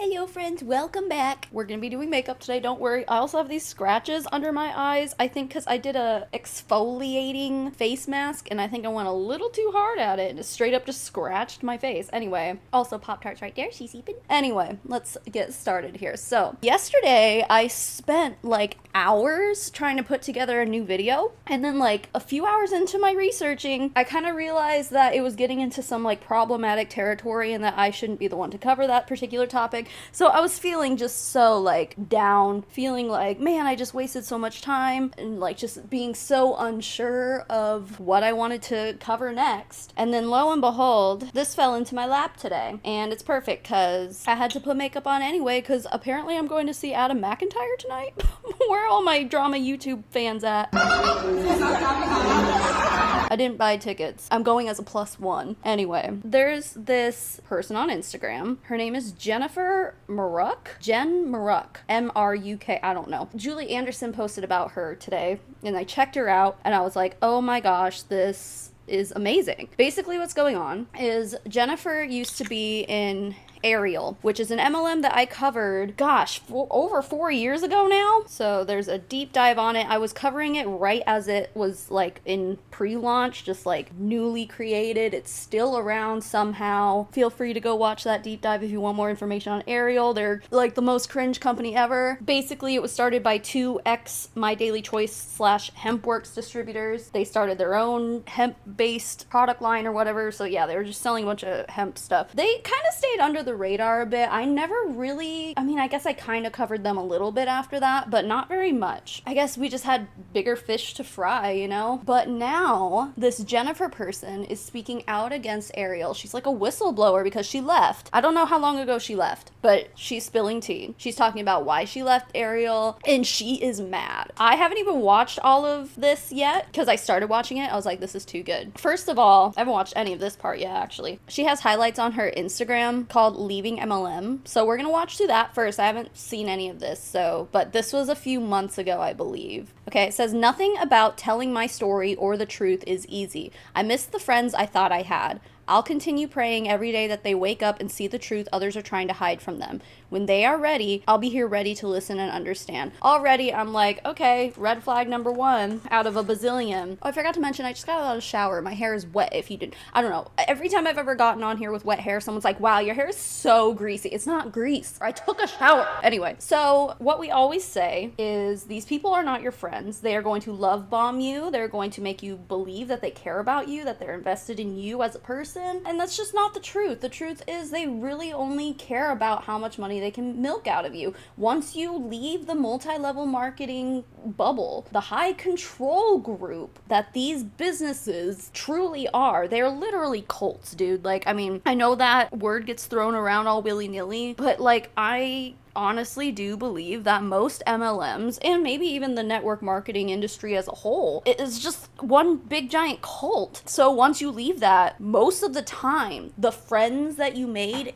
Hello friends, welcome back. We're gonna be doing makeup today, don't worry. I also have these scratches under my eyes, I think because I did a exfoliating face mask and I think I went a little too hard at it and it straight up just scratched my face. Anyway, also Pop-Tarts right there, she's eeping. Anyway, let's get started here. So, yesterday I spent like hours trying to put together a new video, and then like a few hours into my researching, I kind of realized that it was getting into some like problematic territory and that I shouldn't be the one to cover that particular topic. So I was feeling just so like down, feeling like, man, I just wasted so much time, and like just being so unsure of what I wanted to cover next. And then lo and behold, this fell into my lap today, and it's perfect because I had to put makeup on anyway because apparently I'm going to see Adam McIntyre tonight. Where are all my drama YouTube fans at? I didn't buy tickets. I'm going as a +1. Anyway, there's this person on Instagram. Her name is Jen Mruk. Jen Mruk. M-R-U-K. I don't know. Julie Anderson posted about her today, and I checked her out, and I was like, oh my gosh, this is amazing. Basically what's going on is Jennifer used to be in Arieyl, which is an MLM that I covered, gosh, over 4 years ago now. So there's a deep dive on it. I was covering it right as it was like in pre-launch, just like newly created. It's still around somehow. Feel free to go watch that deep dive if you want more information on Arieyl. They're like the most cringe company ever. Basically, it was started by two My Daily Choice / Hempworks distributors. They started their own hemp-based product line or whatever. So yeah, they were just selling a bunch of hemp stuff. They kind of stayed under the radar a bit. I never really, I guess I kind of covered them a little bit after that, but not very much. I guess we just had bigger fish to fry, you know? But now, this Jennifer person is speaking out against Arieyl. She's like a whistleblower because she left. I don't know how long ago she left, but she's spilling tea. She's talking about why she left Arieyl, and she is mad. I haven't even watched all of this yet, because I started watching it. I was like, this is too good. First of all, I haven't watched any of this part yet, actually. She has highlights on her Instagram called Leaving MLM. So we're gonna watch through that first. I haven't seen any of this, but this was a few months ago, I believe. Okay, it says, nothing about telling my story or the truth is easy. I miss the friends I thought I had. I'll continue praying every day that they wake up and see the truth others are trying to hide from them. When they are ready, I'll be here ready to listen and understand. Already, I'm like, okay, red flag number 1 out of a bazillion. Oh, I forgot to mention, I just got out of the shower. My hair is wet, if you didn't. I don't know. Every time I've ever gotten on here with wet hair, someone's like, wow, your hair is so greasy. It's not grease. I took a shower. Anyway, so what we always say is these people are not your friends. They are going to love bomb you. They're going to make you believe that they care about you, that they're invested in you as a person. And that's just not the truth. The truth is they really only care about how much money they can milk out of you. Once you leave the multi-level marketing bubble, the high control group that these businesses truly are, they're literally cults, dude. Like, I know that word gets thrown around all willy-nilly, but like, I honestly do believe that most MLMs, and maybe even the network marketing industry as a whole, it is just one big giant cult. So once you leave that, most of the time, the friends that you made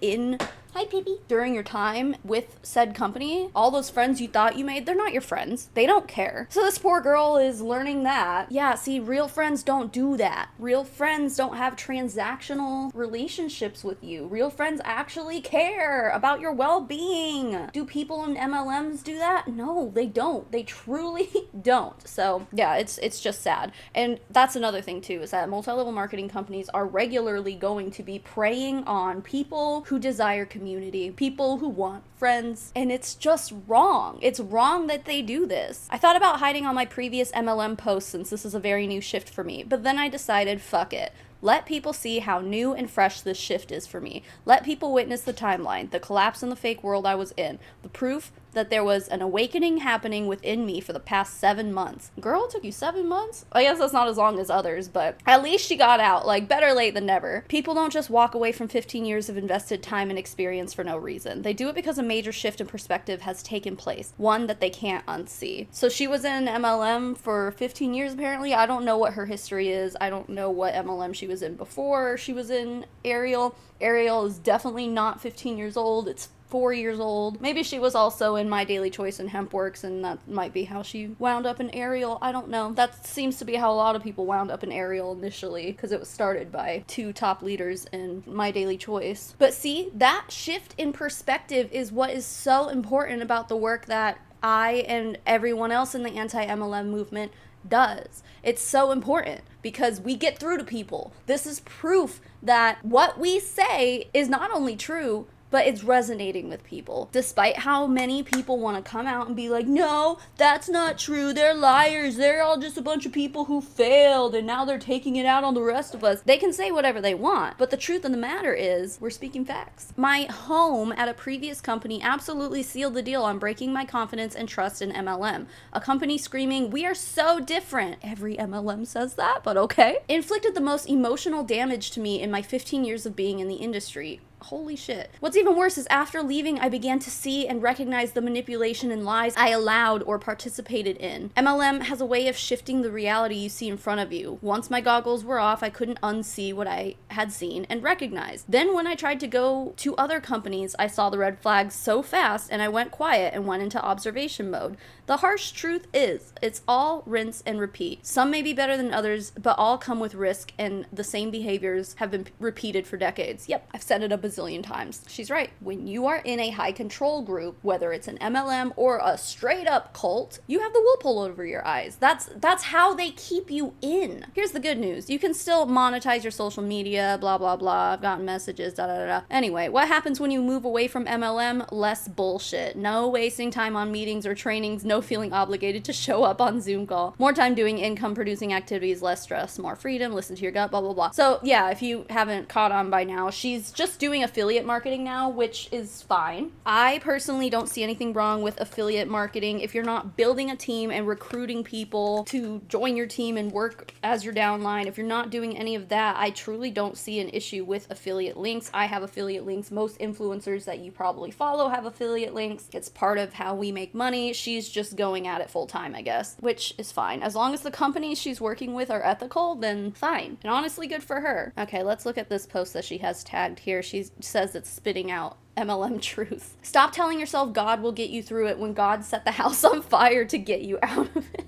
Hi, Pippi. During your time with said company, all those friends you thought you made, they're not your friends. They don't care. So this poor girl is learning that. Yeah, see, real friends don't do that. Real friends don't have transactional relationships with you. Real friends actually care about your well-being. Do people in MLMs do that? No, they don't. They truly don't. So yeah, it's just sad. And that's another thing too, is that multi-level marketing companies are regularly going to be preying on people who desire community, people who want friends, and it's just wrong. It's wrong that they do this. I thought about hiding on my previous MLM posts since this is a very new shift for me, but then I decided, fuck it. Let people see how new and fresh this shift is for me. Let people witness the timeline, the collapse in the fake world I was in, the proof that there was an awakening happening within me for the past 7 months. Girl, it took you 7 months? I guess that's not as long as others, but at least she got out. Like, better late than never. People don't just walk away from 15 years of invested time and experience for no reason. They do it because a major shift in perspective has taken place, one that they can't unsee. So she was in MLM for 15 years apparently. I don't know what her history is. I don't know what MLM she was in before she was in Arieyl. Arieyl is definitely not 15 years old. It's 4 years old. Maybe she was also in My Daily Choice and Hempworks, and that might be how she wound up in Arieyl. I don't know. That seems to be how a lot of people wound up in Arieyl initially, because it was started by 2 top leaders in My Daily Choice. But see, that shift in perspective is what is so important about the work that I and everyone else in the anti-MLM movement does. It's so important because we get through to people. This is proof that what we say is not only true, but it's resonating with people. Despite how many people want to come out and be like, no, that's not true. They're liars. They're all just a bunch of people who failed and now they're taking it out on the rest of us. They can say whatever they want, but the truth of the matter is we're speaking facts. My home at a previous company absolutely sealed the deal on breaking my confidence and trust in MLM. A company screaming, we are so different. Every MLM says that, but okay. Inflicted the most emotional damage to me in my 15 years of being in the industry. Holy shit. What's even worse is after leaving, I began to see and recognize the manipulation and lies I allowed or participated in. MLM has a way of shifting the reality you see in front of you. Once my goggles were off, I couldn't unsee what I had seen and recognized. Then when I tried to go to other companies, I saw the red flags so fast and I went quiet and went into observation mode. The harsh truth is, it's all rinse and repeat. Some may be better than others, but all come with risk, and the same behaviors have been repeated for decades. Yep, I've said it a bazillion times. She's right. When you are in a high control group, whether it's an MLM or a straight up cult, you have the wool pulled over your eyes. That's how they keep you in. Here's the good news. You can still monetize your social media, blah, blah, blah. I've gotten messages, da, da, da, da. Anyway, what happens when you move away from MLM? Less bullshit. No wasting time on meetings or trainings, no feeling obligated to show up on Zoom call. More time doing income producing activities, less stress, more freedom, listen to your gut, blah, blah, blah. So yeah, if you haven't caught on by now, she's just doing affiliate marketing now, which is fine. I personally don't see anything wrong with affiliate marketing if you're not building a team and recruiting people to join your team and work as your downline. If you're not doing any of that, I truly don't see an issue with affiliate links. I have affiliate links. Most influencers that you probably follow have affiliate links. It's part of how we make money. She's just going at it full time, I guess, which is fine. As long as the companies she's working with are ethical, then fine. And honestly, good for her. Okay, let's look at this post that she has tagged here. She says it's spitting out MLM truth. Stop telling yourself God will get you through it when God set the house on fire to get you out of it.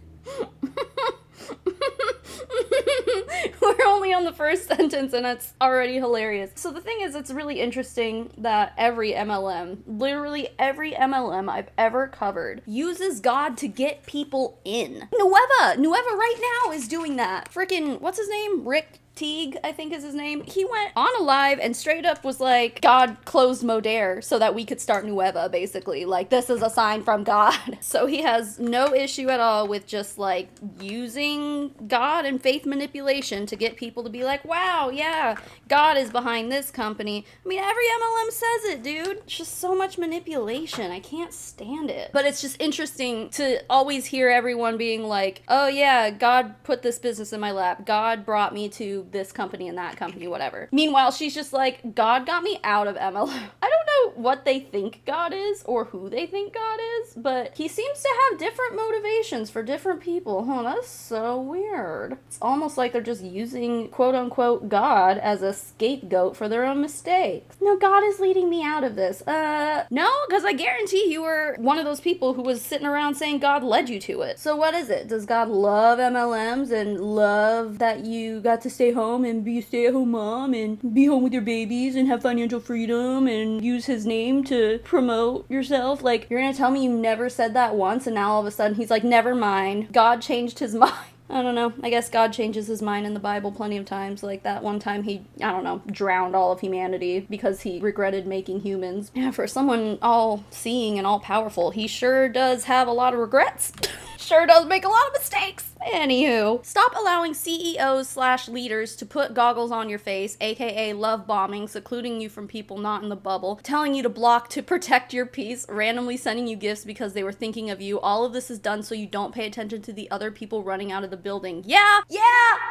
We're only on the first sentence and it's already hilarious. So the thing is, it's really interesting that every MLM, literally every MLM I've ever covered, uses God to get people in. Nueva right now is doing that. Freaking, what's his name? Rick Teague, I think is his name. He went on a live and straight up was like, God closed Modere so that we could start Nueva, basically. Like, this is a sign from God. So he has no issue at all with just like using God and faith manipulation to get people to be like, wow, yeah, God is behind this company. I mean, every MLM says it, dude. It's just so much manipulation. I can't stand it. But it's just interesting to always hear everyone being like, oh yeah, God put this business in my lap. God brought me to this company and that company, whatever. Meanwhile, she's just like, God got me out of MLM. I don't know what they think God is or who they think God is, but he seems to have different motivations for different people. Huh, that's so weird. It's almost like they're just using quote unquote God as a scapegoat for their own mistakes. No, God is leading me out of this. No, because I guarantee you were one of those people who was sitting around saying God led you to it. So what is it? Does God love MLMs and love that you got to stay home and be a stay-at-home mom and be home with your babies and have financial freedom and use his name to promote yourself? Like, you're gonna tell me you never said that once and now all of a sudden he's like, never mind. God changed his mind. I don't know. I guess God changes his mind in the Bible plenty of times. Like that one time he, I don't know, drowned all of humanity because he regretted making humans. Yeah, for someone all-seeing and all-powerful, he sure does have a lot of regrets. Sure does make a lot of mistakes. Anywho, stop allowing CEOs/leaders to put goggles on your face, aka love bombing, secluding you from people not in the bubble, telling you to block to protect your peace, randomly sending you gifts because they were thinking of you. All of this is done so you don't pay attention to the other people running out of the building. Yeah,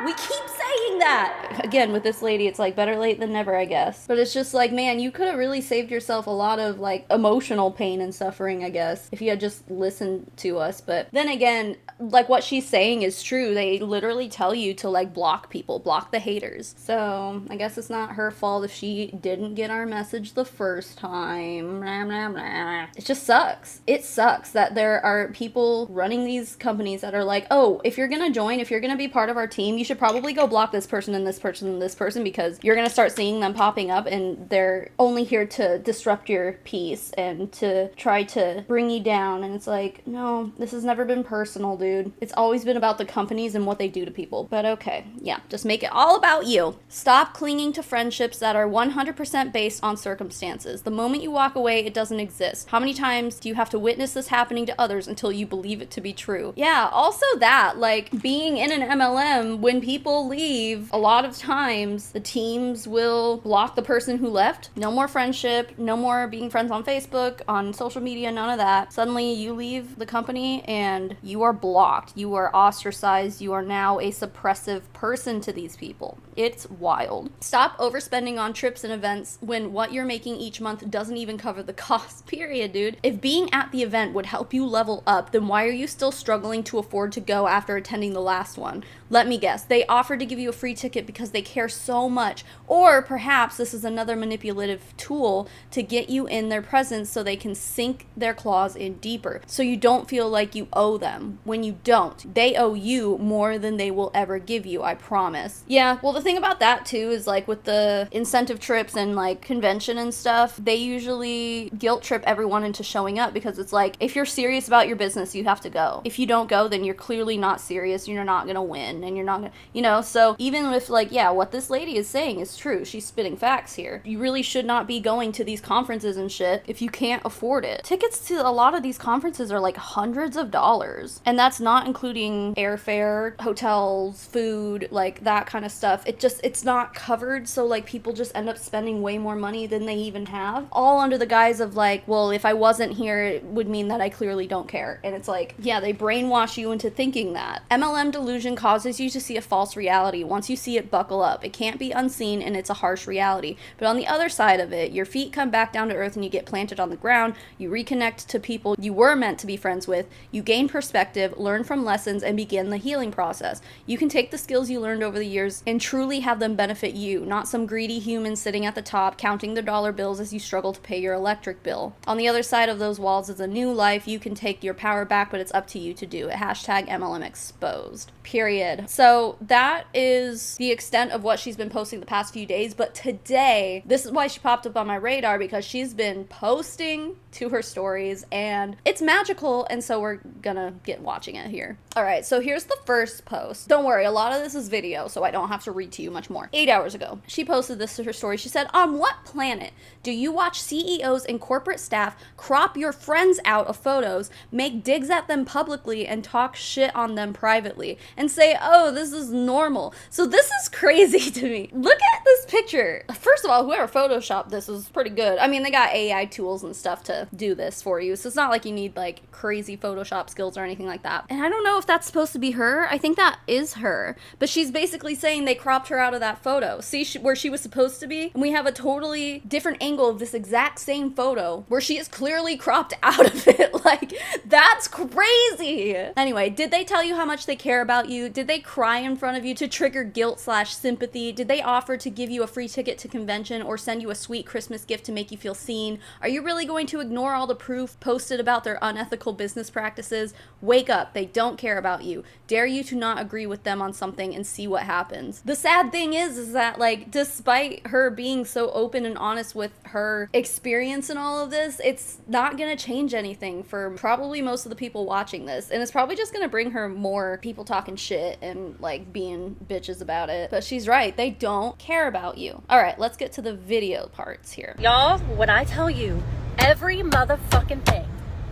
we keep saying that. Again, with this lady, it's like better late than never, I guess. But it's just like, man, you could have really saved yourself a lot of like emotional pain and suffering, I guess, if you had just listened to us. But then again, like what she's saying saying is true. They literally tell you to like block people, block the haters. So I guess it's not her fault if she didn't get our message the first time. Blah, blah, blah. It just sucks. It sucks that there are people running these companies that are like, oh, if you're gonna join, if you're gonna be part of our team, you should probably go block this person and this person and this person, because you're gonna start seeing them popping up and they're only here to disrupt your peace and to try to bring you down. And it's like, no, this has never been personal, dude. It's always been about the companies and what they do to people. But okay, yeah, just make it all about you. Stop clinging to friendships that are 100% based on circumstances. The moment you walk away, it doesn't exist. How many times do you have to witness this happening to others until you believe it to be true? Yeah, also that, like, being in an MLM, when people leave, a lot of times the teams will block the person who left. No more friendship, no more being friends on Facebook, on social media, none of that. Suddenly you leave the company and you are blocked. You are ostracized. You are now a suppressive person to these people. It's wild. Stop overspending on trips and events when what you're making each month doesn't even cover the cost, period, dude. If being at the event would help you level up, then why are you still struggling to afford to go after attending the last one? Let me guess. They offered to give you a free ticket because they care so much. Or perhaps this is another manipulative tool to get you in their presence so they can sink their claws in deeper. So you don't feel like you owe them when you don't. They owe you more than they will ever give you, I promise. Yeah, well, the thing about that too is like with the incentive trips and like convention and stuff, they usually guilt trip everyone into showing up because it's like, if you're serious about your business, you have to go. If you don't go, then you're clearly not serious. You're not gonna win and you're not gonna, you know, so even if like, yeah, what this lady is saying is true. She's spitting facts here. You really should not be going to these conferences and shit if you can't afford it. Tickets to a lot of these conferences are like hundreds of dollars. And that's not including airfare, hotels, food, like that kind of stuff. It's not covered. So like people just end up spending way more money than they even have, all under the guise of like, well, if I wasn't here, it would mean that I clearly don't care. And it's like, yeah, they brainwash you into thinking that. MLM delusion causes you to see a false reality. Once you see it, buckle up. It can't be unseen and it's a harsh reality. But on the other side of it, your feet come back down to earth and you get planted on the ground. You reconnect to people you were meant to be friends with. You gain perspective, learn from lessons, and begin the healing process. You can take the skills you learned over the years and truly have them benefit you, not some greedy human sitting at the top counting their dollar bills as you struggle to pay your electric bill. On the other side of those walls is a new life. You can take your power back, but it's up to you to do it. Hashtag MLM exposed. Period. So that is the extent of what she's been posting the past few days. But today, this is why she popped up on my radar, because she's been posting to her stories and it's magical, and so we're gonna get watching it here. All right, so here's the first post. Don't worry, a lot of this is video, so I don't have to read to you much more. 8 hours ago, she posted this to her story. She said, on what planet do you watch CEOs and corporate staff crop your friends out of photos, make digs at them publicly, and talk shit on them privately, and say, oh, this is normal? So this is crazy to me. Look at this picture. First of all, whoever photoshopped this was pretty good. I mean, they got AI tools and stuff to do this for you, so it's not like you need like crazy Photoshop skills or anything like that. And I don't know if that's supposed to be her. I think that is her, but she's basically saying they cropped her out of that photo. See where she was supposed to be? And we have a totally different angle of this exact same photo where she is clearly cropped out of it. Like, that's crazy. Anyway, did they tell you how much they care about you? Did they cry in front of you to trigger guilt/sympathy? Did they offer to give you a free ticket to convention or send you a sweet Christmas gift to make you feel seen? Are you really going to ignore all the proof posted about their unethical business practices? Wake up. They don't care about you. Dare you to not agree with them on something and see what happens. The sad thing is that like, despite her being so open and honest with her experience in all of this, it's not gonna change anything for probably most of the people watching this, and it's probably just gonna bring her more people talking shit and like being bitches about it. But she's right, they don't care about you. All right, let's get to the video parts here. Y'all, when I tell you every motherfucking thing,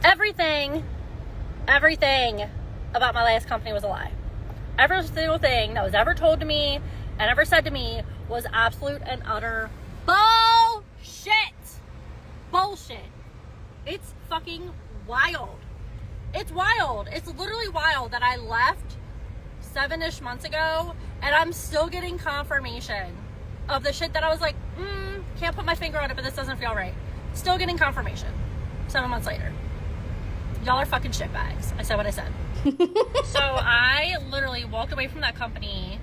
everything about my last company was a lie. Every single thing that was ever told to me and ever said to me was absolute and utter bullshit. Bullshit. It's fucking wild. It's wild. It's literally wild that I left 7-ish months ago and I'm still getting confirmation of the shit that I was like, can't put my finger on it, but this doesn't feel right. Still getting confirmation 7 months later. y'all are fucking shitbags. I said what I said. So I literally walked away from that company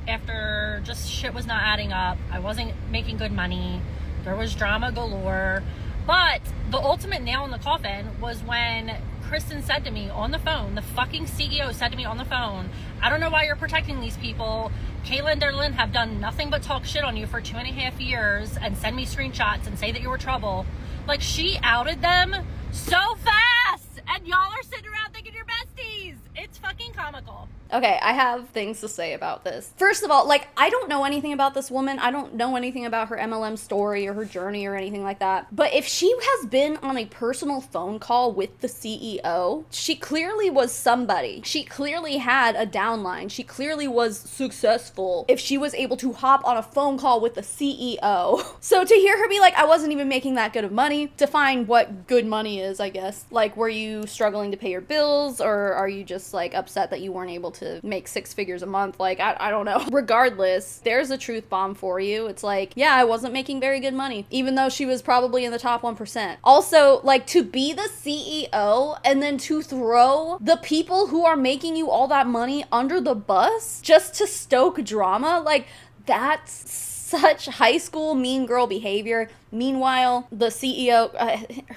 after just shit was not adding up. I wasn't making good money. There was drama galore. But the ultimate nail in the coffin was when Kristen said to me on the phone, the fucking CEO said to me on the phone, I don't know why you're protecting these people. Kayla and Derlin have done nothing but talk shit on you for 2.5 years and send me screenshots and say that you were trouble. Like, she outed them so fast, and y'all are sitting around thinking you're besties. It's fucking comical. Okay, I have things to say about this. First of all, like, I don't know anything about this woman. I don't know anything about her MLM story or her journey or anything like that. But if she has been on a personal phone call with the CEO, she clearly was somebody. She clearly had a downline. She clearly was successful if she was able to hop on a phone call with the CEO. So to hear her be like, I wasn't even making that good of money, define what good money is, I guess. Like, were you struggling to pay your bills, or are you just like upset that you weren't able to make 6 figures a month? Like, I don't know. Regardless, there's a truth bomb for you. It's like, yeah, I wasn't making very good money, even though she was probably in the top 1%. Also, like, to be the CEO and then to throw the people who are making you all that money under the bus just to stoke drama, like, that's such high school mean girl behavior. Meanwhile, the CEO,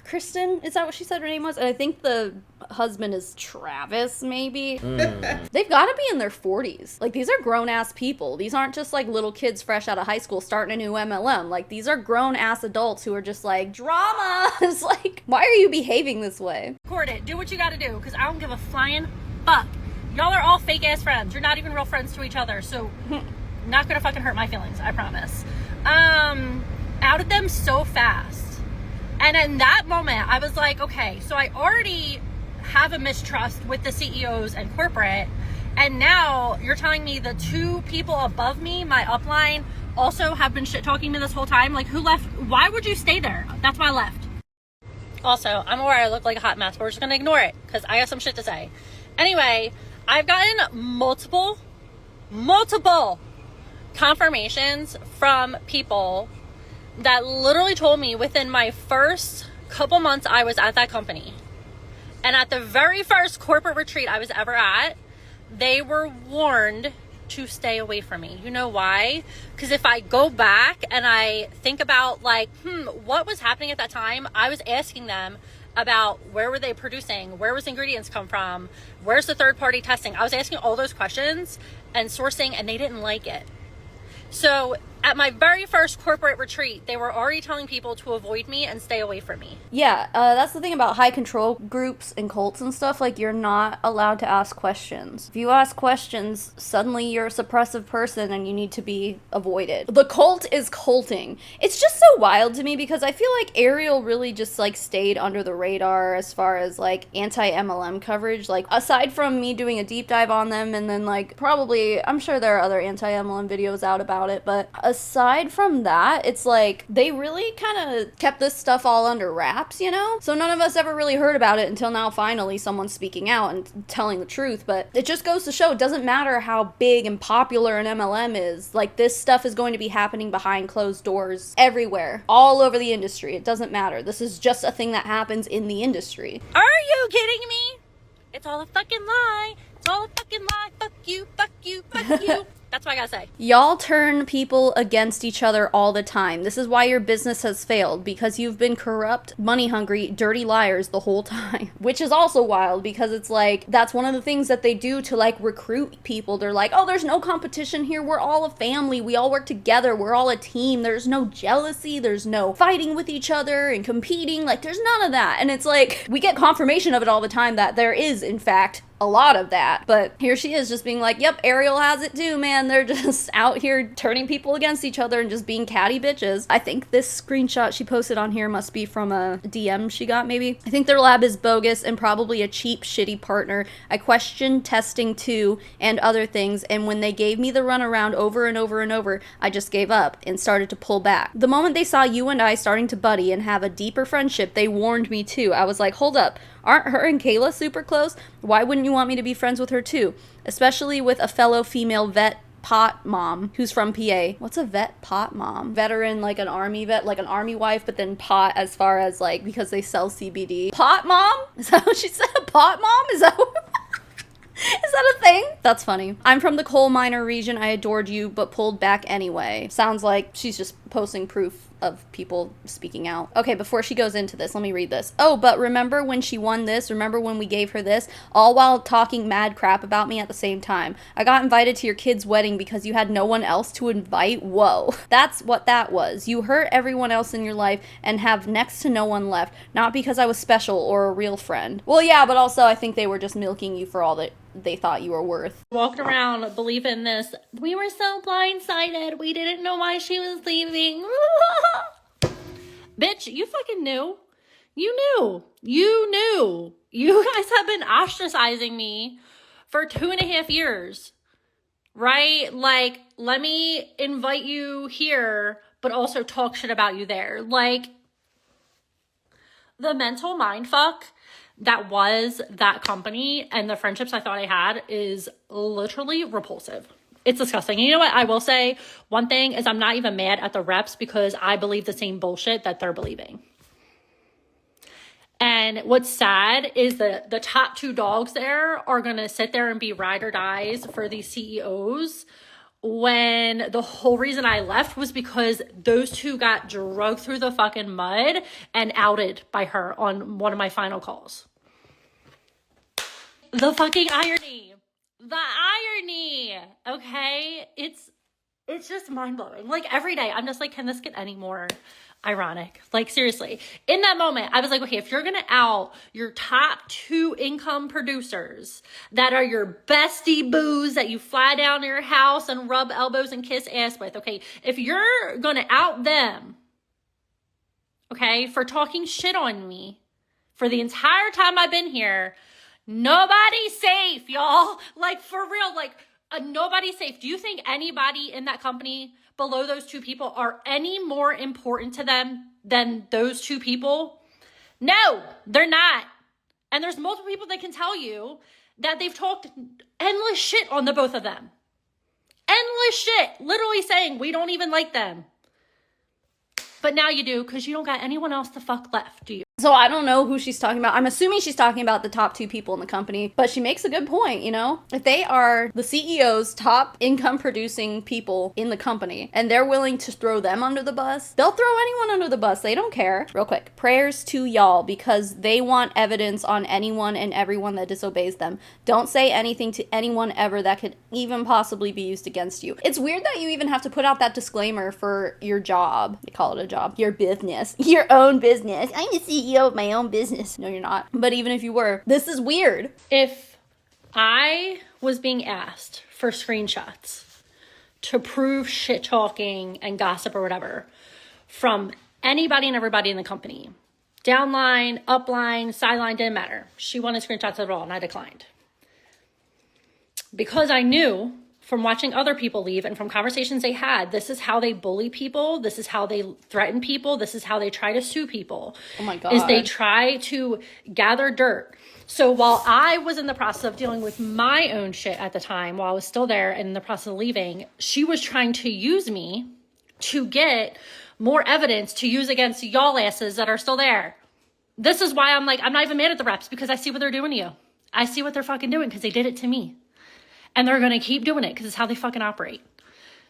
Kristen, is that what she said her name was? And I think the husband is Travis, maybe. They've got to be in their 40s. Like, these are grown-ass people. These aren't just, like, little kids fresh out of high school starting a new MLM. Like, these are grown-ass adults who are just like, drama! It's like, why are you behaving this way? Record it. Do what you gotta do, because I don't give a flying fuck. Y'all are all fake-ass friends. You're not even real friends to each other, so not gonna fucking hurt my feelings, I promise. Outed them so fast. And in that moment, I was like, okay, so I already have a mistrust with the CEOs and corporate, and now you're telling me the 2 people above me, my upline, also have been shit-talking me this whole time? Like, who left? Why would you stay there? That's why I left. Also, I'm aware I look like a hot mess, but we're just gonna ignore it, because I got some shit to say. Anyway, I've gotten multiple confirmations from people that literally told me within my first couple months I was at that company, and at the very first corporate retreat I was ever at, they were warned to stay away from me. You know why? Because if I go back and I think about, like, what was happening at that time, I was asking them about where were they producing, where was ingredients come from, where's the third party testing. I was asking all those questions and sourcing, and they didn't like it. So at my very first corporate retreat, they were already telling people to avoid me and stay away from me. Yeah, that's the thing about high control groups and cults and stuff. Like, you're not allowed to ask questions. If you ask questions, suddenly you're a suppressive person and you need to be avoided. The cult is culting. It's just so wild to me because I feel like Arieyl really just, like, stayed under the radar as far as, like, anti-MLM coverage. Like, aside from me doing a deep dive on them, and then, like, probably, I'm sure there are other anti-MLM videos out about it, but aside from that, it's like they really kind of kept this stuff all under wraps, you know? So none of us ever really heard about it until now finally someone's speaking out and telling the truth. But it just goes to show it doesn't matter how big and popular an MLM is. Like, this stuff is going to be happening behind closed doors everywhere, all over the industry. It doesn't matter. This is just a thing that happens in the industry. Are you kidding me? It's all a fucking lie. It's all a fucking lie. Fuck you, fuck you, fuck you. That's what I gotta say. Y'all turn people against each other all the time. This is why your business has failed, because you've been corrupt, money-hungry, dirty liars the whole time. Which is also wild, because it's like, that's one of the things that they do to, like, recruit people. They're like, oh, there's no competition here. We're all a family. We all work together. We're all a team. There's no jealousy. There's no fighting with each other and competing. Like, there's none of that. And it's like, we get confirmation of it all the time that there is, in fact, a lot of that. But here she is just being like, yep, Arieyl has it too, man. They're just out here turning people against each other and just being catty bitches. I think this screenshot she posted on here must be from a DM she got, maybe. I think their lab is bogus and probably a cheap, shitty partner. I questioned testing too and other things, and when they gave me the runaround over and over and over, I just gave up and started to pull back. The moment they saw you and I starting to buddy and have a deeper friendship, they warned me too. I was like, hold up. Aren't her and Kayla super close? Why wouldn't you want me to be friends with her too? Especially with a fellow female vet pot mom who's from PA. What's a vet pot mom? Veteran, like an army vet, like an army wife, but then pot as far as, like, because they sell CBD. Pot mom? Is that what she said? Pot mom? Is that a thing? That's funny. I'm from the coal miner region. I adored you, but pulled back anyway. Sounds like she's just posting proof of people speaking out. Okay, before she goes into this, let me read this. Oh, but remember when she won this? Remember when we gave her this? All while talking mad crap about me at the same time. I got invited to your kid's wedding because you had no one else to invite? Whoa. That's what that was. You hurt everyone else in your life and have next to no one left. Not because I was special or a real friend. Well, yeah, but also I think they were just milking you for all that they thought you were worth. Walked around believing this. We were so blindsided. We didn't know why she was leaving. Bitch, you fucking knew. You knew. You knew. You guys have been ostracizing me for 2.5 years. Right? Like, let me invite you here, but also talk shit about you there. Like, the mental mindfuck that was that company and the friendships I thought I had is literally repulsive. It's disgusting. And you know what? I will say one thing is I'm not even mad at the reps because I believe the same bullshit that they're believing. And what's sad is that the top 2 dogs there are going to sit there and be ride or dies for these CEOs when the whole reason I left was because those 2 got dragged through the fucking mud and outed by her on one of my final calls. The fucking irony. The irony. Okay? It's just mind-blowing. Like, every day, I'm just like, can this get any more ironic? Like, seriously. In that moment, I was like, okay, if you're gonna out your top 2 income producers that are your bestie boos that you fly down to your house and rub elbows and kiss ass with, okay, if you're gonna out them, okay, for talking shit on me for the entire time I've been here, nobody's safe, y'all. Like, for real, like, nobody's safe. Do you think anybody in that company below those 2 people are any more important to them than those 2 people? No, they're not. And there's multiple people that can tell you that they've talked endless shit on the both of them. Endless shit. Literally saying, we don't even like them. But now you do, because you don't got anyone else to fuck left, do you? So I don't know who she's talking about. I'm assuming she's talking about the top 2 people in the company, but she makes a good point, you know? If they are the CEO's top income producing people in the company and they're willing to throw them under the bus, they'll throw anyone under the bus. They don't care. Real quick, prayers to y'all because they want evidence on anyone and everyone that disobeys them. Don't say anything to anyone ever that could even possibly be used against you. It's weird that you even have to put out that disclaimer for your job. They call it a job. Your business. Your own business. I'm the CEO of my own business. No, you're not. But even if you were, this is weird. If I was being asked for screenshots to prove shit talking and gossip or whatever from anybody and everybody in the company, downline, upline, sideline, didn't matter. She wanted screenshots of it all and I declined. Because I knew from watching other people leave and from conversations they had, this is how they bully people. This is how they threaten people. This is how they try to sue people. Oh my God. Is they try to gather dirt. So while I was in the process of dealing with my own shit at the time, while I was still there and in the process of leaving, she was trying to use me to get more evidence to use against y'all asses that are still there. This is why I'm like, I'm not even mad at the reps because I see what they're doing to you. I see what they're fucking doing because they did it to me. And they're going to keep doing it because it's how they fucking operate.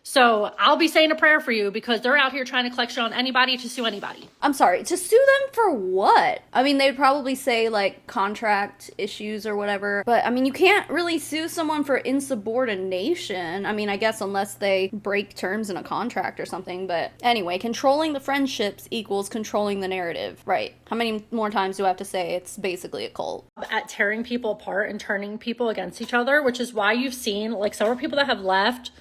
So I'll be saying a prayer for you because they're out here trying to collect shit on anybody to sue anybody. I'm sorry, to sue them for what? I mean, they'd probably say like contract issues or whatever. But I mean, you can't really sue someone for insubordination. I mean, I guess unless they break terms in a contract or something. But anyway, controlling the friendships equals controlling the narrative. Right. How many more times do I have to say it's basically a cult? At tearing people apart and turning people against each other, which is why you've seen like several people that have left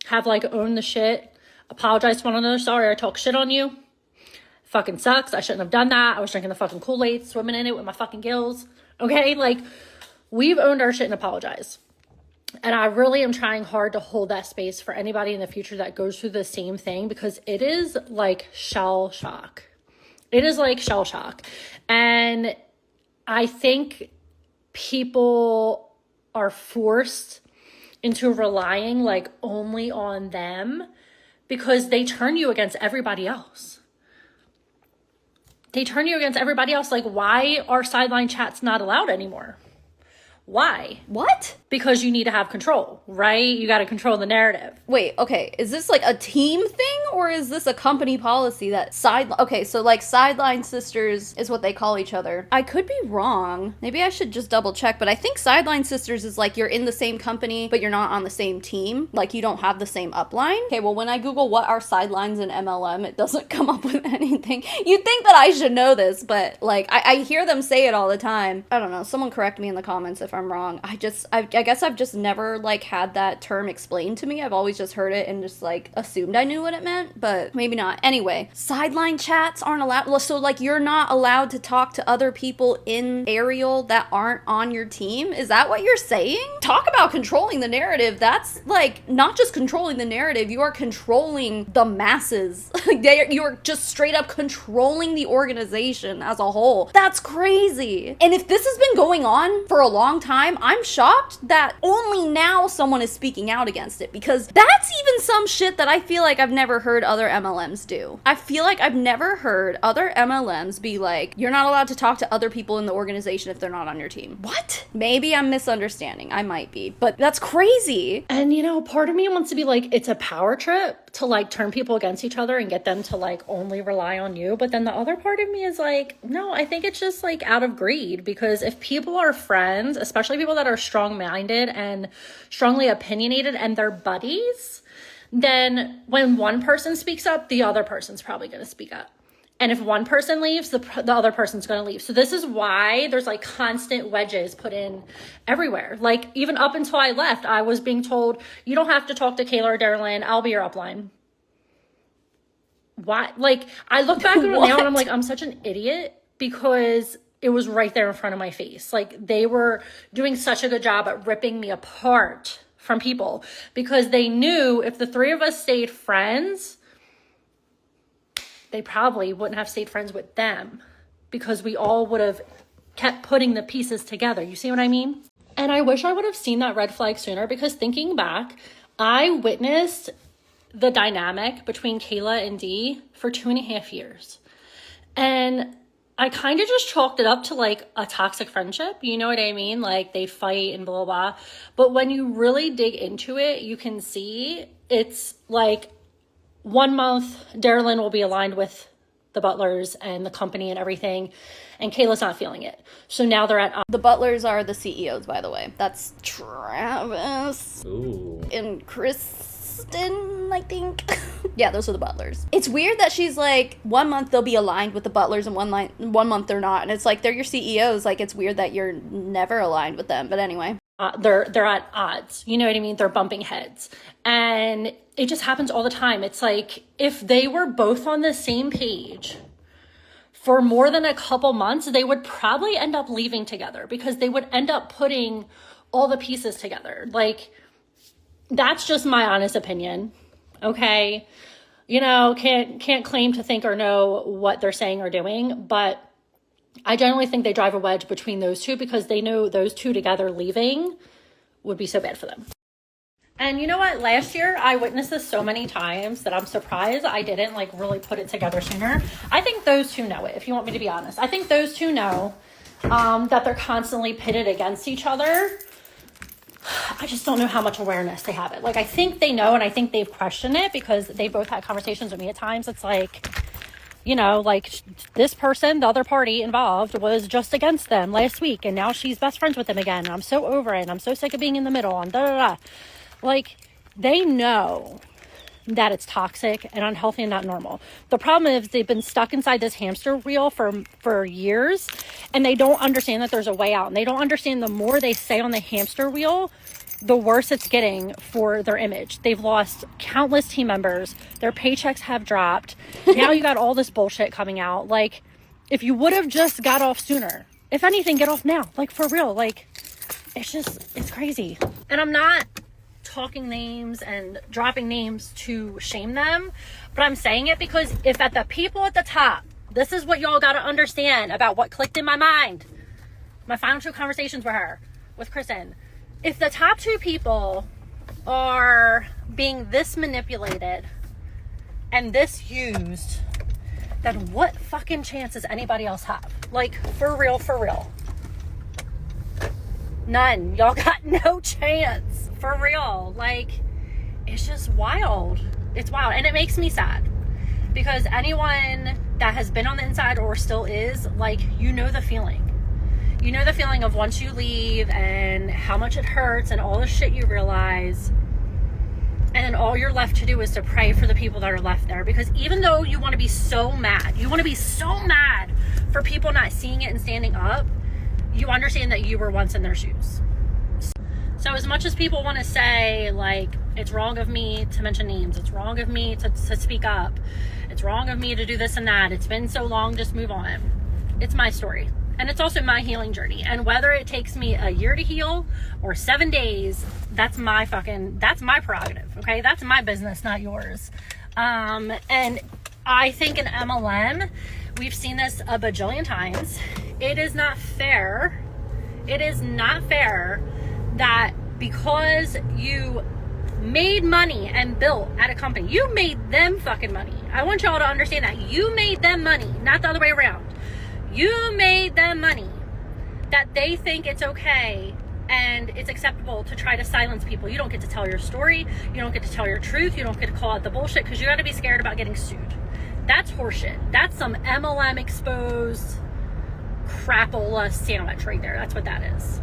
have like owned the shit, apologize to one another. Sorry, I talk shit on you. Fucking sucks. I shouldn't have done that. I was drinking the fucking Kool-Aid, swimming in it with my fucking gills. Okay, like we've owned our shit and apologized. And I really am trying hard to hold that space for anybody in the future that goes through the same thing because it is like shell shock. It is like shell shock. And I think people are forced into relying like only on them because they turn you against everybody else. they turn you against everybody else. Like, why are sideline chats not allowed anymore? Why? What? Because you need to have control, right? You got to control the narrative. Wait, okay. Is this like a team thing or is this a company policy that okay, so like sideline sisters is what they call each other. I could be wrong. Maybe I should just double check, but I think sideline sisters is like you're in the same company, but you're not on the same team. Like you don't have the same upline. Okay, well when I Google what are sidelines in MLM, it doesn't come up with anything. You'd think that I should know this, but like I hear them say it all the time. I don't know. Someone correct me in the comments if I'm wrong. I guess I've just never like had that term explained to me. I've always just heard it and just like assumed I knew what it meant, but maybe not. Anyway, sideline chats aren't allowed. So like you're not allowed to talk to other people in Arieyl that aren't on your team? Is that what you're saying? Talk about controlling the narrative. That's like not just controlling the narrative, you are controlling the masses. You're just straight up controlling the organization as a whole. That's crazy. And if this has been going on for a long time, I'm shocked that only now someone is speaking out against it, because that's even some shit that I feel like I've never heard other MLMs do. I feel like I've never heard other MLMs be like, you're not allowed to talk to other people in the organization if they're not on your team. What? Maybe I'm misunderstanding. I might be, but that's crazy. And you know, part of me wants to be like, it's a power trip to like turn people against each other and get them to like only rely on you. But then the other part of me is like, no, I think it's just like out of greed, because if people are friends, especially people that are strong-minded and strongly opinionated and they're buddies, then when one person speaks up, the other person's probably going to speak up. And if one person leaves, the other person's going to leave. So this is why there's like constant wedges put in everywhere. Like even up until I left, I was being told, you don't have to talk to Kayla or Darylyn. I'll be your upline. Why? Like I look back at it now and I'm like, I'm such an idiot, because it was right there in front of my face. Like they were doing such a good job at ripping me apart from people, because they knew if the three of us stayed friends, they probably wouldn't have stayed friends with them, because we all would have kept putting the pieces together. You see what I mean? And I wish I would have seen that red flag sooner, because thinking back, I witnessed the dynamic between Kayla and Dee for 2.5 years. And I kind of just chalked it up to like a toxic friendship. You know what I mean? Like they fight and blah, blah, blah. But when you really dig into it, you can see it's like 1 month, Darylyn will be aligned with the Butlers and the company and everything, and Kayla's not feeling it. So now they're at... The Butlers are the CEOs, by the way. That's Travis. Ooh. And Kristen, I think. Yeah, those are the Butlers. It's weird that she's like, 1 month they'll be aligned with the Butlers and 1 month they're not. And it's like, they're your CEOs. Like, it's weird that you're never aligned with them. But anyway. They're at odds. You know what I mean? They're bumping heads. And it just happens all the time. It's like if they were both on the same page for more than a couple months, they would probably end up leaving together, because they would end up putting all the pieces together. Like, that's just my honest opinion. Okay. You know, can't claim to think or know what they're saying or doing, but I generally think they drive a wedge between those two, because they know those two together leaving would be so bad for them. And you know what? Last year, I witnessed this so many times that I'm surprised I didn't like really put it together sooner. I think those two know it, if you want me to be honest. I think those two know that they're constantly pitted against each other. I just don't know how much awareness they have it. Like, I think they know, and I think they've questioned it, because they both had conversations with me at times. It's like, you know, like this person, the other party involved, was just against them last week, and now she's best friends with them again. And I'm so over it. And I'm so sick of being in the middle, and da da da. Like, they know that it's toxic and unhealthy and not normal. The problem is they've been stuck inside this hamster wheel for years, and they don't understand that there's a way out. And they don't understand the more they stay on the hamster wheel, the worse it's getting for their image. They've lost countless team members. Their paychecks have dropped. Now you got all this bullshit coming out. Like, if you would have just got off sooner, if anything, get off now. Like, for real. Like, it's crazy. And I'm not talking names and dropping names to shame them, but I'm saying it because if at the people at the top, this is what y'all got to understand about what clicked in my mind. My final 2 conversations with Kristen. If the top 2 people are being this manipulated and this used, then what fucking chance does anybody else have? Like, for real, for real. None. Y'all got no chance. For real. Like, it's just wild. It's wild. And it makes me sad. Because anyone that has been on the inside or still is, like, you know the feeling. You know the feeling of once you leave and how much it hurts and all the shit you realize. And then all you're left to do is to pray for the people that are left there. Because even though you want to be so mad, you want to be so mad for people not seeing it and standing up, you understand that you were once in their shoes. So as much as people want to say, like, it's wrong of me to mention names, it's wrong of me to speak up, it's wrong of me to do this and that, it's been so long, just move on. It's my story. And it's also my healing journey. And whether it takes me a year to heal or 7 days, that's my prerogative, okay? That's my business, not yours. And I think in MLM, we've seen this a bajillion times. It is not fair. It is not fair that because you made money and built at a company, you made them fucking money. I want y'all to understand that. You made them money, not the other way around. You made them money, that they think it's okay and it's acceptable to try to silence people. You don't get to tell your story. You don't get to tell your truth. You don't get to call out the bullshit because you got to be scared about getting sued. That's horseshit. That's some MLM exposed crapola sandwich right there. That's what that is.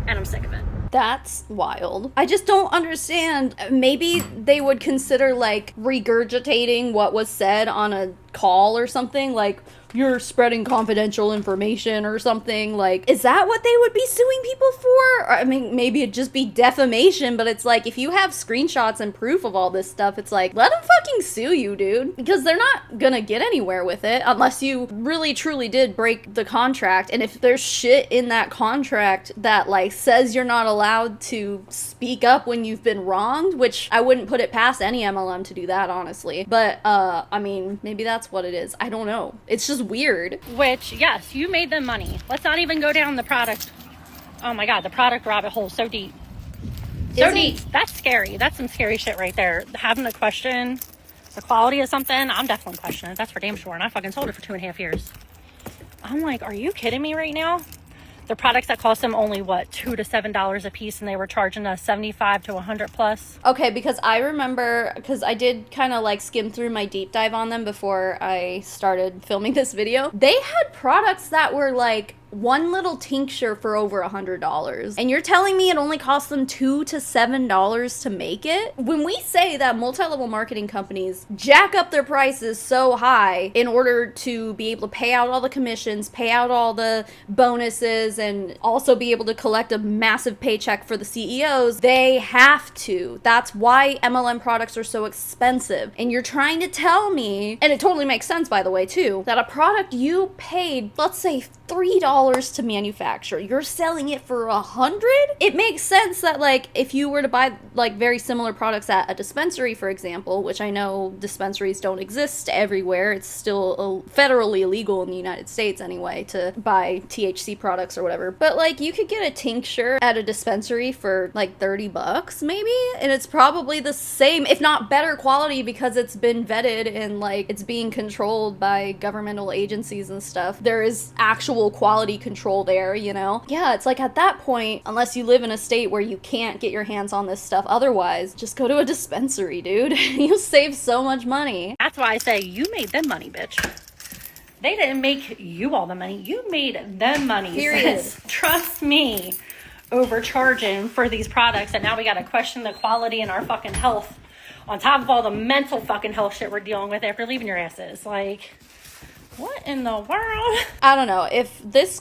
And I'm sick of it. That's wild. I just don't understand. Maybe they would consider, like, regurgitating what was said on a call or something, like, you're spreading confidential information or something. Like, is that what they would be suing people for? Or, I mean, maybe it'd just be defamation, but it's like, if you have screenshots and proof of all this stuff, it's like, let them fucking sue you, dude. Because they're not gonna get anywhere with it unless you really truly did break the contract. And if there's shit in that contract that, like, says you're not allowed to speak up when you've been wronged, which I wouldn't put it past any MLM to do that, honestly. But, I mean, maybe that's what it is. I don't know. It's just weird. Which, yes, you made them money. Let's not even go down the product. Oh my God, the product rabbit hole is so deep. So deep. That's scary. That's some scary shit right there. Having to question the quality of something, I'm definitely questioning it. That's for damn sure. And I fucking sold it for 2.5 years. I'm like, are you kidding me right now? The products that cost them only, what, $2 to $7 a piece, and they were charging us $75 to $100 plus. Okay, because I remember, because I did kind of like skim through my deep dive on them before I started filming this video. They had products that were like one little tincture for over $100. And you're telling me it only cost them $2 to $7 to make it? When we say that multi-level marketing companies jack up their prices so high in order to be able to pay out all the commissions, pay out all the bonuses, and also be able to collect a massive paycheck for the CEOs, they have to. That's why MLM products are so expensive. And you're trying to tell me, and it totally makes sense, by the way, too, that a product you paid, let's say, $3 to manufacture, you're selling it for $100? It makes sense that, like, if you were to buy like very similar products at a dispensary, for example, which I know dispensaries don't exist everywhere, it's still federally illegal in the United States anyway to buy THC products or whatever, but like you could get a tincture at a dispensary for like $30 maybe, and it's probably the same, if not better quality, because it's been vetted and like it's being controlled by governmental agencies and stuff. There is actual quality control there, you know? Yeah, it's like at that point, unless you live in a state where you can't get your hands on this stuff otherwise, just go to a dispensary, dude. You'll save so much money. That's why I say you made them money, bitch. They didn't make you all the money. You made them money. Period. Trust me, overcharging for these products, and now we gotta question the quality and our fucking health on top of all the mental fucking health shit we're dealing with after leaving your asses. Like, what in the world? I don't know. If this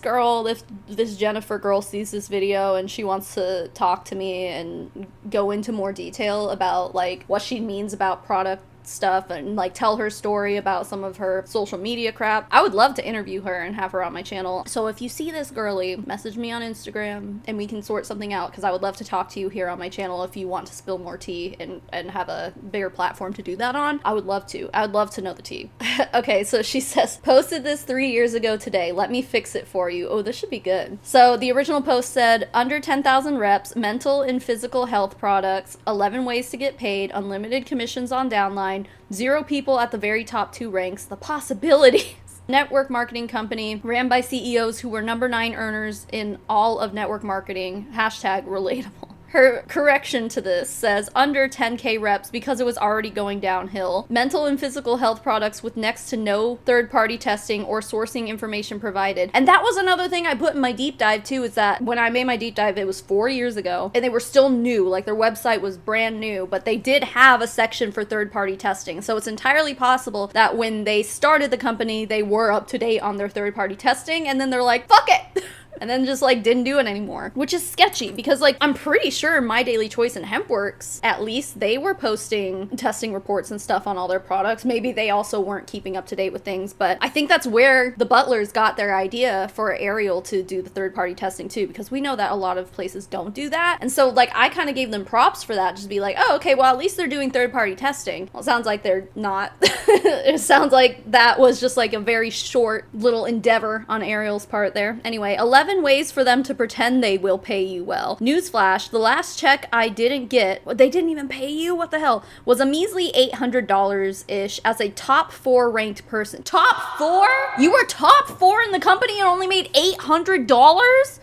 Jennifer girl sees this video and she wants to talk to me and go into more detail about like what she means about product stuff and like tell her story about some of her social media crap, I would love to interview her and have her on my channel. So if you see this girly, message me on Instagram and we can sort something out, because I would love to talk to you here on my channel if you want to spill more tea and have a bigger platform to do that on. I would love to. I would love to know the tea. Okay, so she says, posted this 3 years ago today. Let me fix it for you. Oh, this should be good. So the original post said, under 10,000 reps, mental and physical health products, 11 ways to get paid, unlimited commissions on downline, line, 0 people at the very top 2 ranks, the possibilities. Network marketing company ran by CEOs who were number 9 earners in all of network marketing, hashtag relatable. Her correction to this says under 10K reps because it was already going downhill. Mental and physical health products with next to no third-party testing or sourcing information provided. And that was another thing I put in my deep dive too, is that when I made my deep dive, it was 4 years ago, and they were still new, like their website was brand new, but they did have a section for third-party testing. So it's entirely possible that when they started the company, they were up to date on their third-party testing, and then they're like, fuck it! And then just like didn't do it anymore, which is sketchy because like I'm pretty sure My Daily Choice and Hempworks, at least they were posting testing reports and stuff on all their products. Maybe they also weren't keeping up to date with things, but I think that's where the Butlers got their idea for Arieyl to do the third-party testing too, because we know that a lot of places don't do that. And so like I kind of gave them props for that, just be like, oh, okay, well at least they're doing third-party testing. Well, it sounds like they're not. It sounds like that was just like a very short little endeavor on Ariel's part there. Anyway, 11 ways for them to pretend they will pay you well. Newsflash, the last check I didn't get, they didn't even pay you? What the hell? Was a measly $800-ish as a top 4 ranked person. Top 4? You were top 4 in the company and only made $800?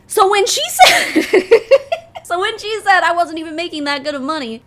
So when she said I wasn't even making that good of money,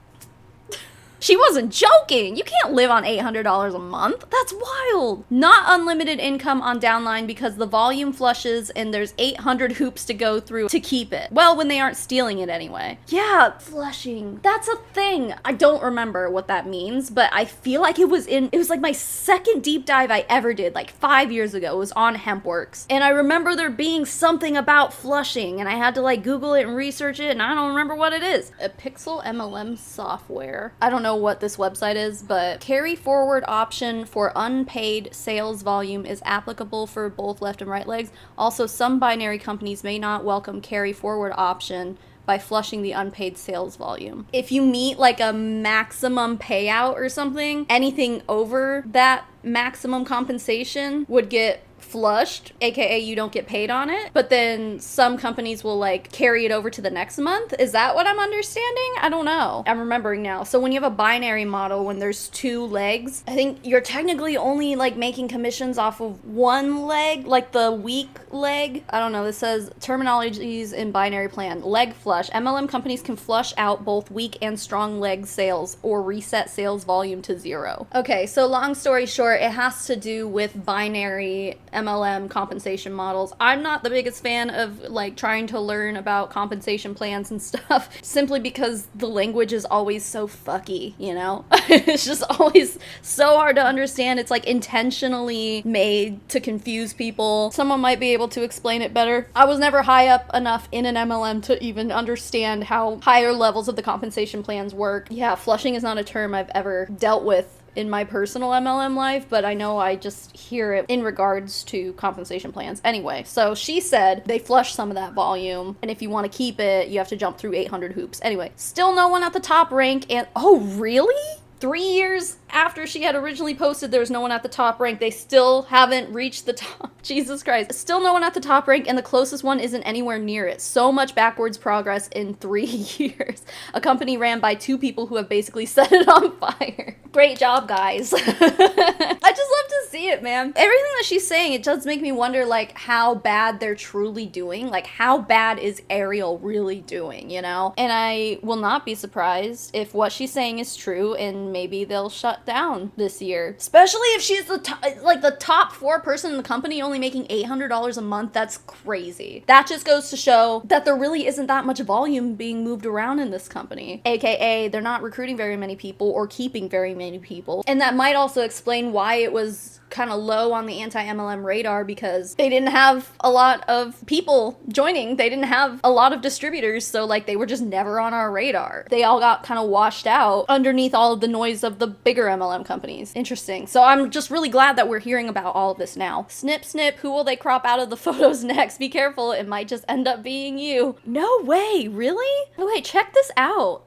she wasn't joking. You can't live on $800 a month. That's wild. Not unlimited income on downline because the volume flushes and there's 800 hoops to go through to keep it. Well, when they aren't stealing it anyway. Yeah, flushing. That's a thing. I don't remember what that means, but I feel like it was like my second deep dive I ever did, like 5 years ago. It was on Hempworks. And I remember there being something about flushing and I had to like Google it and research it and I don't remember what it is. A Pixel MLM software. I don't know what this website is, but carry forward option for unpaid sales volume is applicable for both left and right legs. Also, some binary companies may not welcome carry forward option by flushing the unpaid sales volume. If you meet like a maximum payout or something, anything over that maximum compensation would get flushed, aka you don't get paid on it, but then some companies will like carry it over to the next month. Is that what I'm understanding? I don't know. I'm remembering now. So when you have a binary model, when there's 2 legs, I think you're technically only like making commissions off of 1 leg, like the weak leg. I don't know. This says terminologies in binary plan. Leg flush. MLM companies can flush out both weak and strong leg sales or reset sales volume to 0. Okay, so long story short, it has to do with binary MLM compensation models. I'm not the biggest fan of like trying to learn about compensation plans and stuff simply because the language is always so fucky, you know? It's just always so hard to understand. It's like intentionally made to confuse people. Someone might be able to explain it better. I was never high up enough in an MLM to even understand how higher levels of the compensation plans work. Yeah, flushing is not a term I've ever dealt with in my personal MLM life, but I know I just hear it in regards to compensation plans. Anyway, so she said they flush some of that volume, and if you want to keep it, you have to jump through 800 hoops. Anyway, still no one at the top rank, and oh, really? 3 years after she had originally posted there was no one at the top rank, they still haven't reached the top. Jesus Christ. Still no one at the top rank, and the closest one isn't anywhere near it. So much backwards progress in 3 years. A company ran by 2 people who have basically set it on fire. Great job, guys. I just love to see it, man. Everything that she's saying, it does make me wonder, like, how bad they're truly doing. Like, how bad is Arieyl really doing, you know? And I will not be surprised if what she's saying is true, and maybe they'll shut down this year. Especially if she's the top 4 person in the company only making $800 a month. That's crazy. That just goes to show that there really isn't that much volume being moved around in this company. AKA, they're not recruiting very many people or keeping very many people. And that might also explain why it was kind of low on the anti-MLM radar, because they didn't have a lot of people joining. They didn't have a lot of distributors, so like they were just never on our radar. They all got kind of washed out underneath all of the noise of the bigger MLM companies. Interesting. So I'm just really glad that we're hearing about all of this now. Snip, snip, who will they crop out of the photos next? Be careful, it might just end up being you. No way, really? Oh wait, check this out.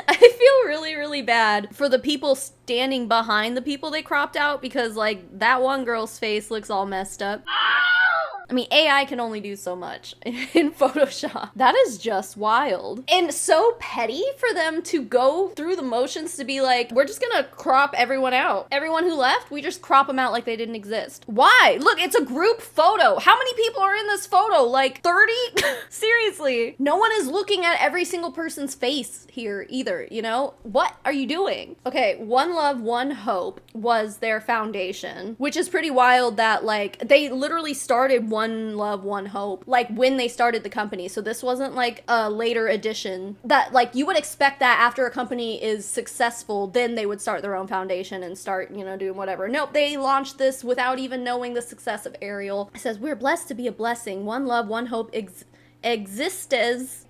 I feel really, really bad for the people standing behind the people they cropped out, because like that one girl's face looks all messed up. I mean, AI can only do so much in Photoshop. That is just wild. And so petty for them to go through the motions to be like, we're just gonna crop everyone out. Everyone who left, we just crop them out like they didn't exist. Why? Look, it's a group photo. How many people are in this photo? Like 30? Seriously. No one is looking at every single person's face here either, you know? What are you doing? Okay, One Love, One Hope was their foundation, which is pretty wild that like they literally started One Love, One Hope like when they started the company. So this wasn't like a later addition that like you would expect that after a company is successful, then they would start their own foundation and start, you know, doing whatever. Nope, they launched this without even knowing the success of Arieyl. It says, we're blessed to be a blessing. One Love, One Hope existes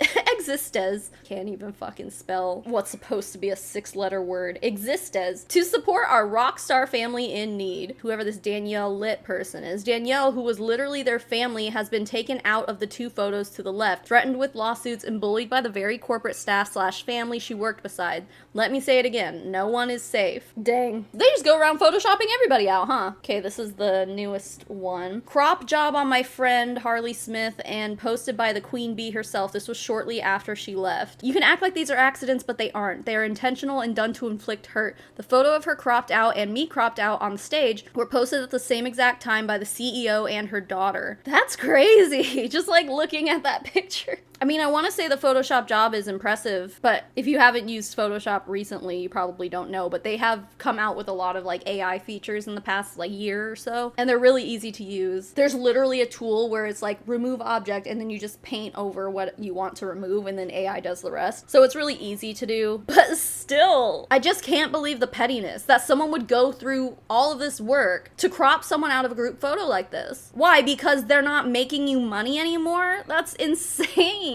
can't even fucking spell what's supposed to be a 6-letter word. Existes to support our rock star family in need. Whoever this Danielle Lit person is. Danielle, who was literally their family, has been taken out of the 2 photos to the left, threatened with lawsuits and bullied by the very corporate staff / family she worked beside. Let me say it again, no one is safe. Dang, they just go around photoshopping everybody out, huh? Okay, this is the newest one. Crop job on my friend Harley Smith and posted by the Queen Bee herself. This was shortly after she left. You can act like these are accidents, but they aren't. They are intentional and done to inflict hurt. The photo of her cropped out and me cropped out on the stage were posted at the same exact time by the CEO and her daughter. That's crazy. Just like looking at that picture. I mean, I want to say the Photoshop job is impressive, but if you haven't used Photoshop recently, you probably don't know, but they have come out with a lot of like AI features in the past like year or so, and they're really easy to use. There's literally a tool where it's like remove object and then you just paint over what you want to remove and then AI does the rest. So it's really easy to do, but still, I just can't believe the pettiness that someone would go through all of this work to crop someone out of a group photo like this. Why? Because they're not making you money anymore? That's insane.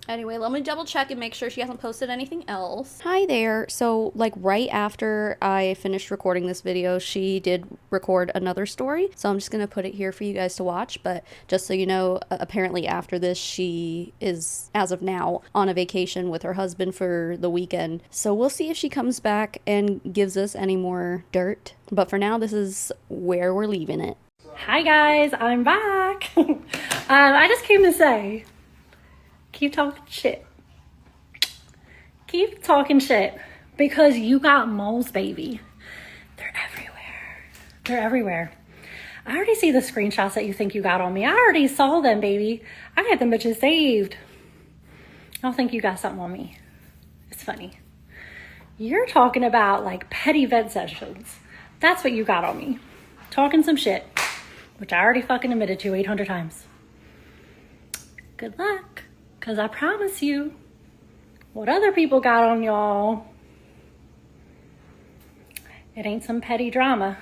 Anyway, let me double check and make sure she hasn't posted anything else. Hi there. So like right after I finished recording this video, she did record another story. So I'm just going to put it here for you guys to watch. But just so you know, apparently after this, she is, as of now, on a vacation with her husband for the weekend. So we'll see if she comes back and gives us any more dirt. But for now, this is where we're leaving it. Hi guys, I'm back. I just came to say, keep talking shit. Keep talking shit because you got moles, baby. They're everywhere. They're everywhere. I already see the screenshots that you think you got on me. I already saw them, baby. I got them bitches saved. I don't think you got something on me. It's funny. You're talking about like petty vent sessions. That's what you got on me. Talking some shit, which I already fucking admitted to 800 times. Good luck. Because I promise you, what other people got on y'all, it ain't some petty drama.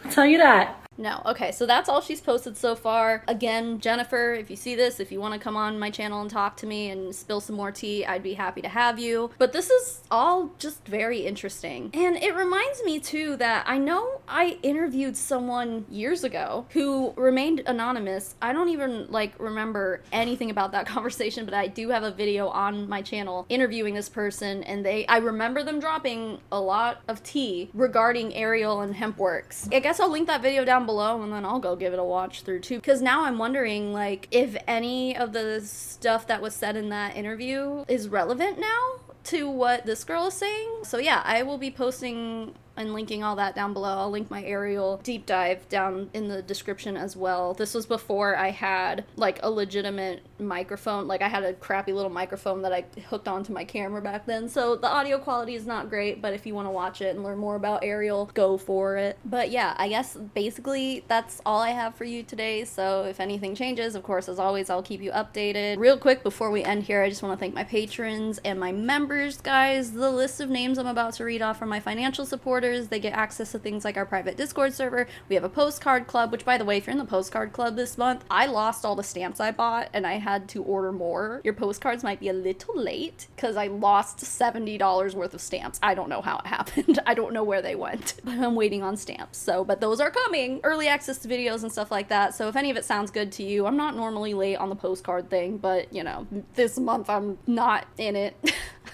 I'll tell you that. No. Okay, so that's all she's posted so far. Again, Jennifer, if you see this, if you want to come on my channel and talk to me and spill some more tea, I'd be happy to have you. But this is all just very interesting. And it reminds me too that I know I interviewed someone years ago who remained anonymous. I don't even like remember anything about that conversation, but I do have a video on my channel interviewing this person, and I remember them dropping a lot of tea regarding Arieyl and Hempworks. I guess I'll link that video down below and then I'll go give it a watch through too, because now I'm wondering like if any of the stuff that was said in that interview is relevant now to what this girl is saying. So yeah, I will be posting and linking all that down below. I'll link my Arieyl deep dive down in the description as well. This was before I had like a legitimate microphone. Like I had a crappy little microphone that I hooked onto my camera back then. So the audio quality is not great, but if you want to watch it and learn more about Arieyl, go for it. But yeah, I guess basically that's all I have for you today. So if anything changes, of course, as always, I'll keep you updated. Real quick before we end here, I just want to thank my patrons and my members, guys. The list of names I'm about to read off are my financial supporters. They get access to things like our private Discord server. We have a postcard club, which by the way, if you're in the postcard club this month, I lost all the stamps I bought and I had to order more. Your postcards might be a little late because I lost $70 worth of stamps. I don't know how it happened. I don't know where they went, but I'm waiting on stamps. So, but those are coming. Early access to videos and stuff like that. So if any of it sounds good to you, I'm not normally late on the postcard thing, but you know, this month I'm not in it.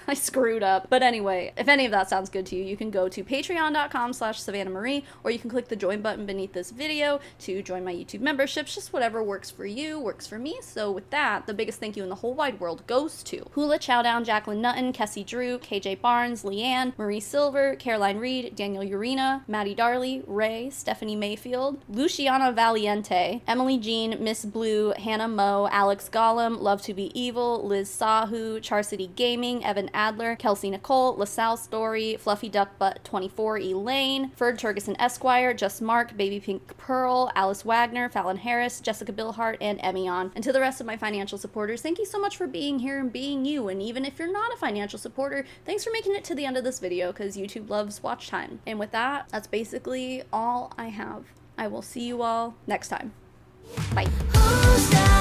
I screwed up. But anyway, if any of that sounds good to you, you can go to patreon.com/Savannah Marie, or you can click the join button beneath this video to join my YouTube memberships. Just whatever works for you, works for me. So with that, the biggest thank you in the whole wide world goes to Hula Chowdown, Jacqueline Nutton, Kessie Drew, KJ Barnes, Leanne, Marie Silver, Caroline Reed, Daniel Urena, Maddie Darley, Ray, Stephanie Mayfield, Luciana Valiente, Emily Jean, Miss Blue, Hannah Moe, Alex Gollum, Love to Be Evil, Liz Sahu, Char City Gaming, Evan Adler, Kelsey Nicole, LaSalle Story, Fluffy Duck Butt 24, Elaine, Ferd Turgeson Esquire, Just Mark, Baby Pink Pearl, Alice Wagner, Fallon Harris, Jessica Billhart, and Emion. And to the rest of my financial supporters, thank you so much for being here and being you. And even if you're not a financial supporter, thanks for making it to the end of this video, because YouTube loves watch time. And with that, that's basically all I have. I will see you all next time. Bye.